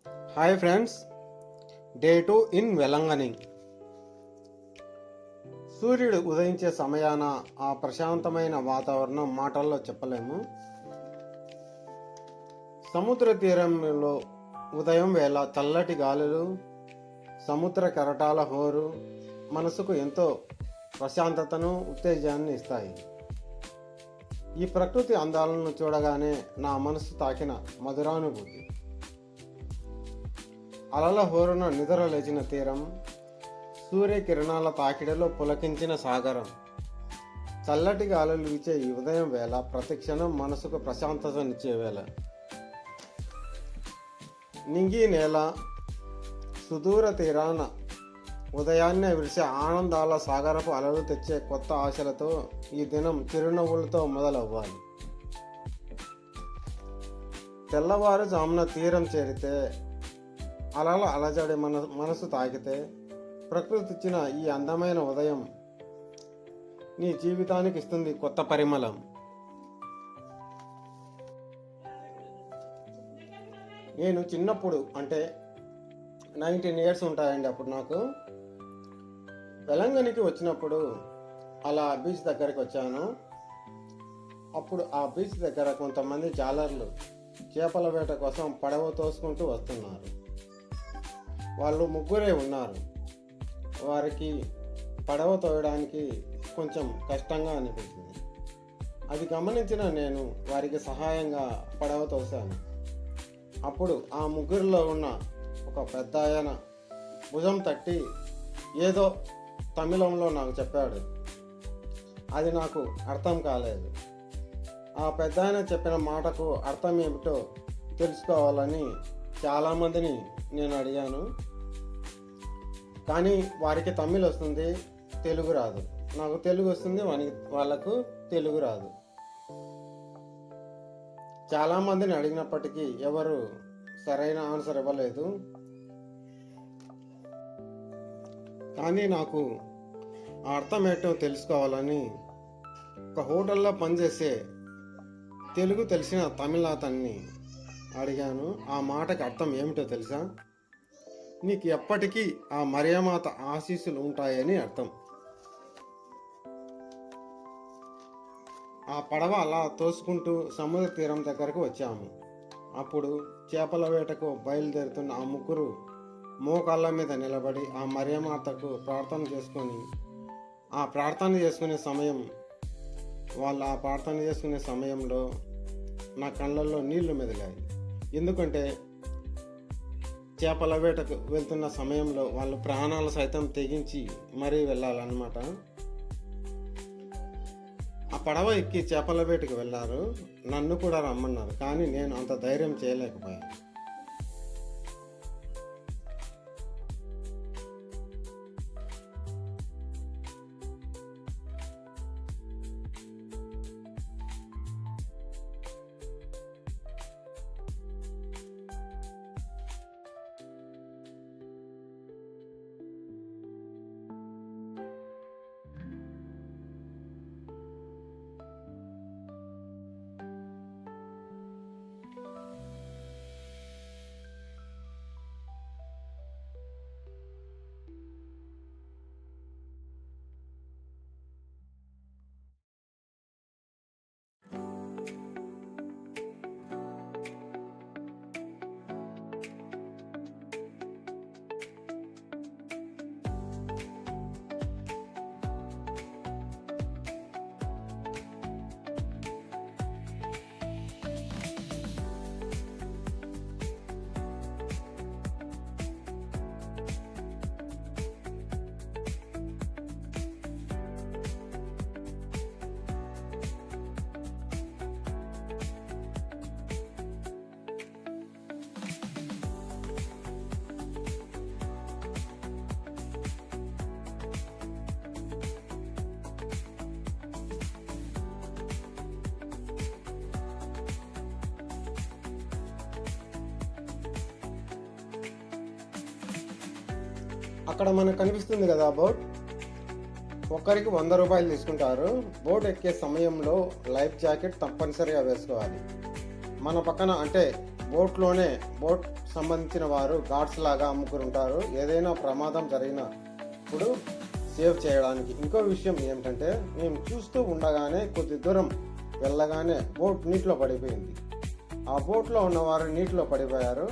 Hi friends, day 2 in Velangani. సూర్యుడు ఉదయించే సమయాన ఆ ప్రశాంతమైన వాతావరణం మాటల్లో చెప్పలేము. సముద్ర తీరంలో ఉదయం వేళ చల్లటి గాలులు, సముద్ర కెరటాల హోరు మనసుకు ఎంతో ప్రశాంతతను, ఉత్తేజాన్ని ఇస్తాయి. ఈ ప్రకృతి అందాలను చూడగానే నా మనసు తాకిన మధురానుభూతి. అలల హోరున నిద్ర లేచిన తీరం, సూర్యకిరణాల తాకిడిలో పులకించిన సాగరం, చల్లటి గాలులు వీచే ఈ ఉదయం వేళ ప్రతి క్షణం మనసుకు ప్రశాంతతనిచ్చే వేళ. నింగి నేల, సుదూర తీరాన ఉదయాన్నే విరిసే ఆనందాల సాగరపు అలలు తెచ్చే కొత్త ఆశలతో ఈ దినం చిరునవ్వులతో మొదలవ్వాలి. తెల్లవారుజామున తీరం చేరితే, అలల అలజడి మనసు తాకితే, ప్రకృతి ఇచ్చిన ఈ అందమైన ఉదయం నీ జీవితానికి ఇస్తుంది కొత్త పరిమళం. నేను చిన్నప్పుడు, అంటే 19 years ఉంటాయండి అప్పుడు నాకు. వెలంగనికి వచ్చినప్పుడు అలా బీచ్ దగ్గరికి వచ్చాను. అప్పుడు ఆ బీచ్ దగ్గర కొంతమంది జాలర్లు చేపల వేట కోసం పడవ తోసుకుంటూ వస్తున్నారు. వాళ్ళు ముగ్గురే ఉన్నారు. వారికి పడవ తోయడానికి కొంచెం కష్టంగా అనిపించింది. అది గమనించిన నేను వారికి సహాయంగా పడవ తోశాను. అప్పుడు ఆ ముగ్గురిలో ఉన్న ఒక పెద్ద ఆయన భుజం తట్టి ఏదో తమిళంలో నాకు చెప్పాడు. అది నాకు అర్థం కాలేదు. ఆ పెద్ద ఆయన చెప్పిన మాటకు అర్థం ఏమిటో తెలుసుకోవాలని చాలామందిని నేను అడిగాను. కానీ వారికి తమిళ్ వస్తుంది, తెలుగు రాదు. నాకు తెలుగు వస్తుంది, వాళ్ళకు తెలుగు రాదు. చాలామందిని అడిగినప్పటికీ ఎవరు సరైన ఆన్సర్ ఇవ్వలేదు. కానీ నాకు ఆ అర్థం ఏంటో తెలుసుకోవాలని ఒక హోటల్లో పనిచేసే తెలుగు తెలిసిన తమిళ అతన్ని అడిగాను. ఆ మాటకి అర్థం ఏమిటో తెలుసా? నీకు ఎప్పటికీ ఆ మరియమాత ఆశీస్సులు ఉంటాయని అర్థం. ఆ పడవ అలా తోసుకుంటూ సముద్ర తీరం దగ్గరకు వచ్చాము. అప్పుడు చేపల వేటకు బయలుదేరుతున్న ఆ ముగ్గురు మోకాళ్ళ మీద నిలబడి ఆ మరియమాతకు ప్రార్థన చేసుకునే సమయంలో నా కళ్ళల్లో నీళ్లు మెదిలాయి. ఎందుకంటే చేపల వేటకు వెళ్తున్న సమయంలో వాళ్ళు ప్రాణాలు సైతం తెగించి మరీ వెళ్ళాలన్నమాట. ఆ పడవ ఎక్కి చేపల వేటకు వెళ్ళారు. నన్ను కూడా రమ్మన్నారు, కానీ నేను అంత ధైర్యం చేయలేకపోయాను. అక్కడ మనకు కనిపిస్తుంది కదా బోట్. ఒక్కరికి 100 రూపాయలు తీసుకుంటారు. బోట్ ఎక్కే సమయంలో లైఫ్ జాకెట్ తప్పనిసరిగా వేసుకోవాలి. మన పక్కన, అంటే బోట్ సంబంధించిన వారు గార్డ్స్ లాగా అమ్ముకుంటారు, ఏదైనా ప్రమాదం జరిగినప్పుడు సేవ్ చేయడానికి. ఇంకో విషయం ఏమిటంటే, మేము చూస్తూ ఉండగానే కొద్ది దూరం వెళ్ళగానే బోట్ నీటిలో పడిపోయింది. ఆ బోట్లో ఉన్నవారు నీటిలో పడిపోయారు.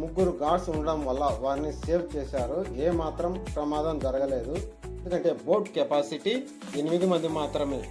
3 గార్డ్స్ ఉండడం వల్ల వారిని సేవ్ చేశారు. ఏ మాత్రం ప్రమాదం జరగలేదు, ఎందుకంటే బోట్ కెపాసిటీ 8 మంది మాత్రమే.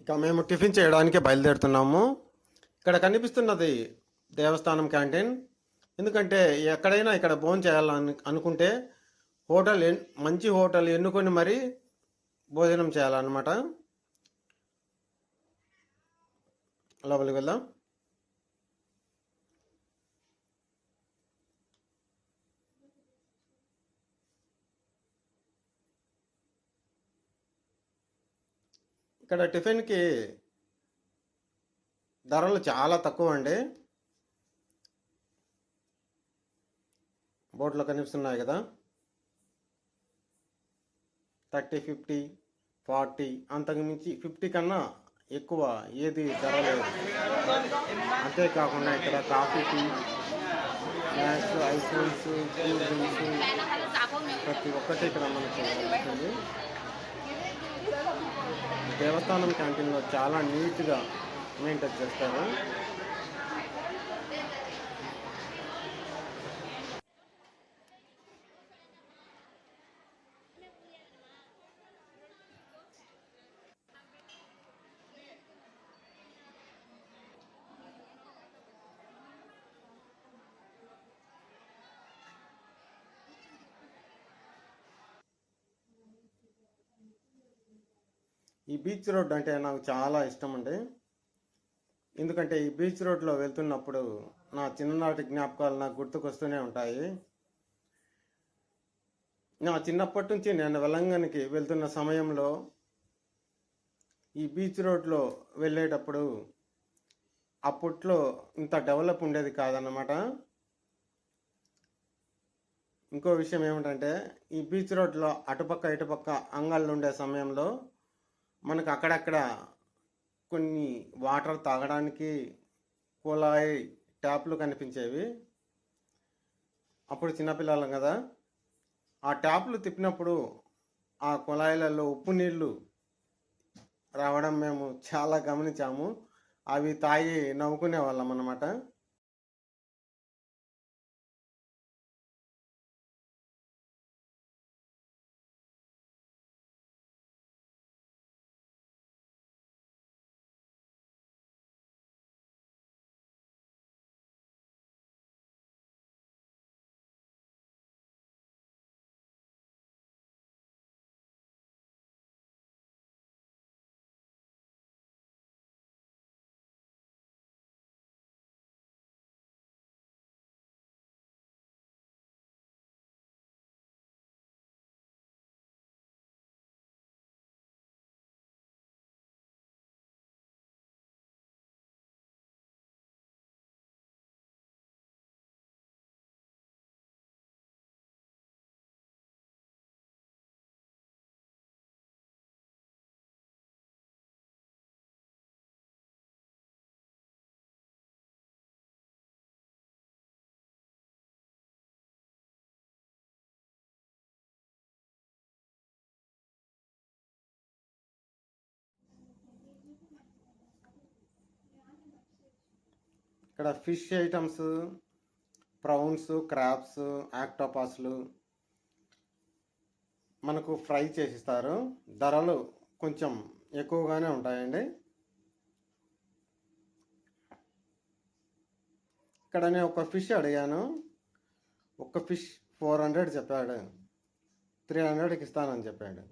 ఇక మేము టిఫిన్ చేయడానికి బయలుదేరుతున్నాము. ఇక్కడ కనిపిస్తున్నది దేవస్థానం క్యాంటీన్. ఎందుకంటే ఎక్కడైనా ఇక్కడ భోజనం చేయాలని అనుకుంటే మంచి హోటల్ ఎన్నుకొని మరీ భోజనం చేయాలన్నమాట. లోపలికి వెళ్దాం. ఇక్కడ టిఫిన్కి ధరలు చాలా తక్కువ అండి. బోర్డులో కనిపిస్తున్నాయి కదా, 30, 50, 40, అంతకుమించి 50 కన్నా ఎక్కువ ఏది ధర లేదు. అంతేకాకుండా ఇక్కడ coffee, tea, snacks, ice creams, cool drinks ప్రతి ఒక్కటి ఇక్కడ మనకు లభిస్తుంది. దేవస్థానం క్యాంటీన్లో చాలా నీట్గా మెయింటైన్ చేస్తారు. ఈ బీచ్ రోడ్ అంటే నాకు చాలా ఇష్టం అండి. ఎందుకంటే ఈ బీచ్ రోడ్లో వెళ్తున్నప్పుడు నా చిన్ననాటి జ్ఞాపకాలు నాకు గుర్తుకొస్తూనే ఉంటాయి. నా చిన్నప్పటి నుంచి నేను వెలంగనికి వెళ్తున్న సమయంలో ఈ బీచ్ రోడ్లో వెళ్ళేటప్పుడు అప్పట్లో ఇంత డెవలప్ ఉండేది కాదన్నమాట. ఇంకో విషయం ఏమిటంటే ఈ బీచ్ రోడ్లో అటుపక్క ఇటుపక్క అంగళ్ళు ఉండే సమయంలో మనకు అక్కడక్కడ కొన్ని వాటర్ తాగడానికి కుళాయి ట్యాప్లు కనిపించేవి. అప్పుడు చిన్నపిల్లలం కదా, ఆ ట్యాప్లు తిప్పినప్పుడు ఆ కుళాయిలలో ఉప్పు నీళ్ళు రావడం మేము చాలా గమనించాము. అవి తాగి నవ్వుకునే వాళ్ళం అన్నమాట. ఇక్కడ ఫిష్ ఐటమ్స్, ప్రౌన్స్, క్రాబ్స్, ఆక్టోపాస్లు మనకు ఫ్రై చేసిస్తారు. ధరలు కొంచెం ఎక్కువగానే ఉంటాయండి. ఇక్కడ నేను ఒక ఫిష్ అడిగాను. ఒక ఫిష్ 400 చెప్పాడు. 300కి ఇస్తానని చెప్పాడు.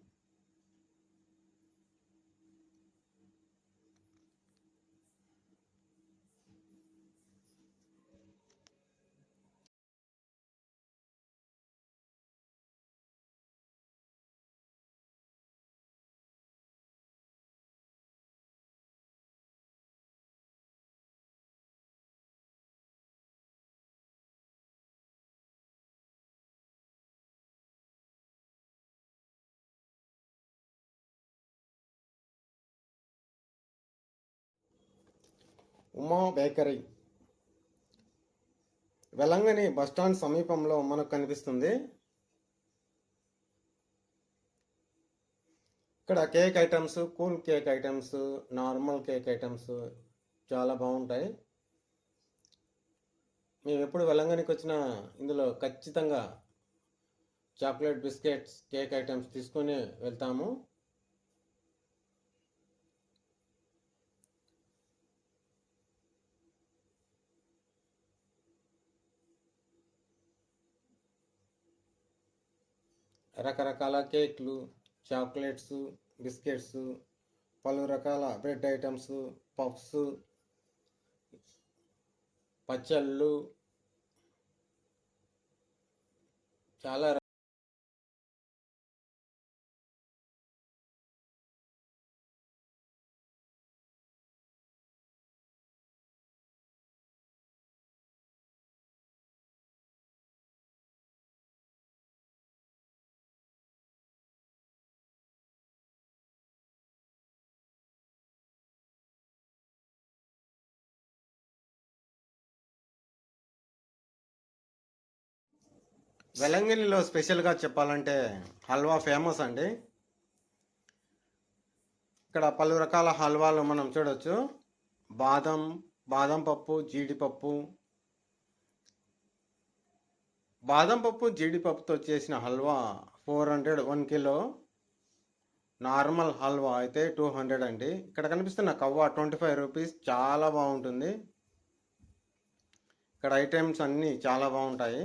ఉమా బేకరీ వెలంగని బస్టాండ్ సమీపంలో మనకు కనిపిస్తుంది. ఇక్కడ cake items, cool cake items, normal cake items చాలా బాగుంటాయి. మేము ఎప్పుడు వెలంగనికి వచ్చినా ఇందులో ఖచ్చితంగా చాక్లెట్, బిస్కెట్స్, కేక్ ఐటమ్స్ తీసుకొని వెళ్తాము. రకరకాల కేక్లు, చాక్లెట్స్, బిస్కెట్స్, పలు రకాల బ్రెడ్ ఐటమ్స్, పఫ్స్, పచ్చళ్ళు చాలా వెలంగినిలో స్పెషల్గా చెప్పాలంటే హల్వా ఫేమస్ అండి. ఇక్కడ పలు రకాల హల్వాలు మనం చూడొచ్చు. బాదం పప్పు, జీడిపప్పు, జీడిపప్పుతో చేసిన హల్వా 400 1 కిలో. నార్మల్ హల్వా అయితే 200 అండి. ఇక్కడ కనిపిస్తున్న కవ్వ 25 రూపీస్. చాలా బాగుంటుంది. ఇక్కడ ఐటమ్స్ అన్నీ చాలా బాగుంటాయి.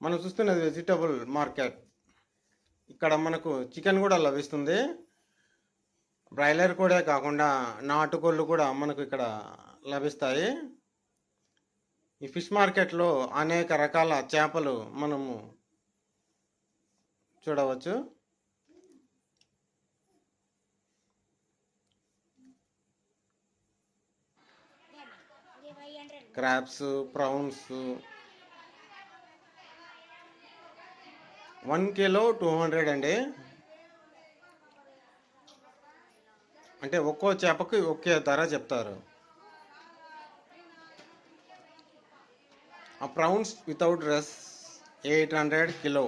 మనం చూస్తున్నది వెజిటబుల్ మార్కెట్. ఇక్కడ మనకు చికెన్ కూడా లభిస్తుంది. బ్రాయిలర్ కూడా కాకుండా నాటుకోళ్ళు కూడా మనకు ఇక్కడ లభిస్తాయి. ఈ ఫిష్ మార్కెట్లో అనేక రకాల చేపలు మనము చూడవచ్చు. క్రాబ్స్, ప్రాన్స్ 1 కిలో 200 అండి. అంటే ఒక్కో చేపకి ఒకే ధర చెప్తారు. ఆ ప్రాన్స్ వితౌట్ డ్రెస్ 800 కిలో.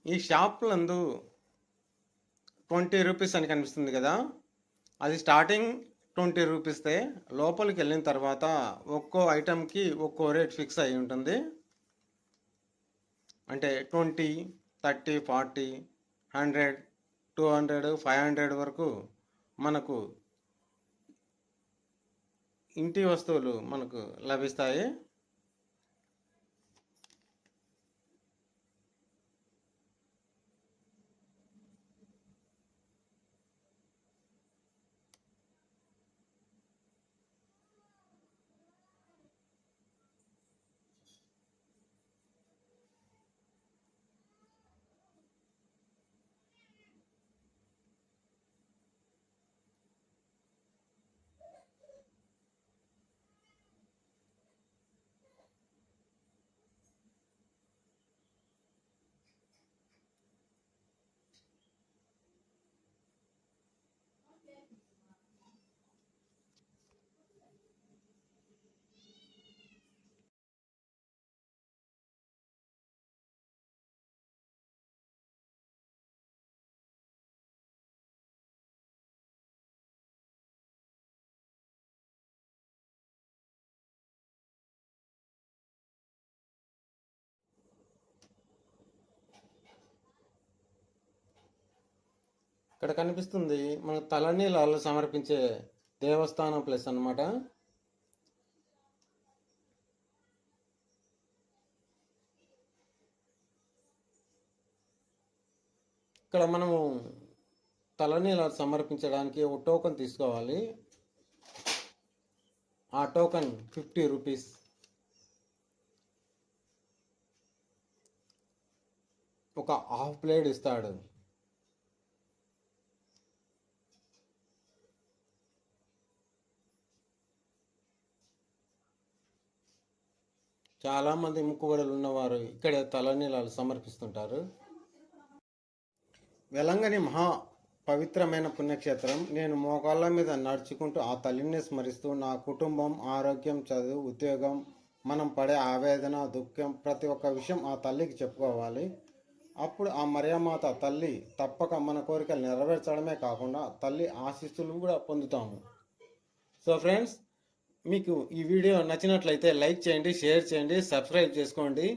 ఈ షాప్ నందు 20 రూపీస్ అని కనిపిస్తుంది కదా, అది స్టార్టింగ్ 20 రూపీస్తే. లోపలికి వెళ్ళిన తర్వాత ఒక్కో ఐటెంకి ఒక్కో రేట్ ఫిక్స్ అయి ఉంటుంది. అంటే 20, 30, 40, 100, 200, 500 వరకు మనకు ఇంటి వస్తువులు మనకు లభిస్తాయి. ఇక్కడ కనిపిస్తుంది మన తలనీలాలు సమర్పించే దేవస్థానం ప్లేస్ అన్నమాట. ఇక్కడ మనము తలనీలాలు సమర్పించడానికి ఒక టోకెన్ తీసుకోవాలి. ఆ టోకెన్ 50 రూపీస్. ఒక హాఫ్ ప్లేట్ ఇస్తాడు. చాలామంది ముక్కుబడులు ఉన్నవారు ఇక్కడే తలనీలాలు సమర్పిస్తుంటారు. వెలంగని మహా పవిత్రమైన పుణ్యక్షేత్రం. నేను మోకాళ్ళ మీద నడుచుకుంటూ ఆ తల్లిని స్మరిస్తూ నా కుటుంబం, ఆరోగ్యం, చదువు, ఉద్యోగం, మనం పడే ఆవేదన, దుఃఖం, ప్రతి ఒక్క విషయం ఆ తల్లికి చెప్పుకోవాలి. అప్పుడు ఆ మరియమాత తల్లి తప్పక మన కోరికలు నెరవేర్చడమే కాకుండా తల్లి ఆశీస్సులు కూడా పొందుతాము. సో ఫ్రెండ్స్, మీకు ఈ వీడియో నచ్చినట్లయితే లైక్ చేయండి, షేర్ చేయండి, సబ్స్క్రైబ్ చేసుకోండి.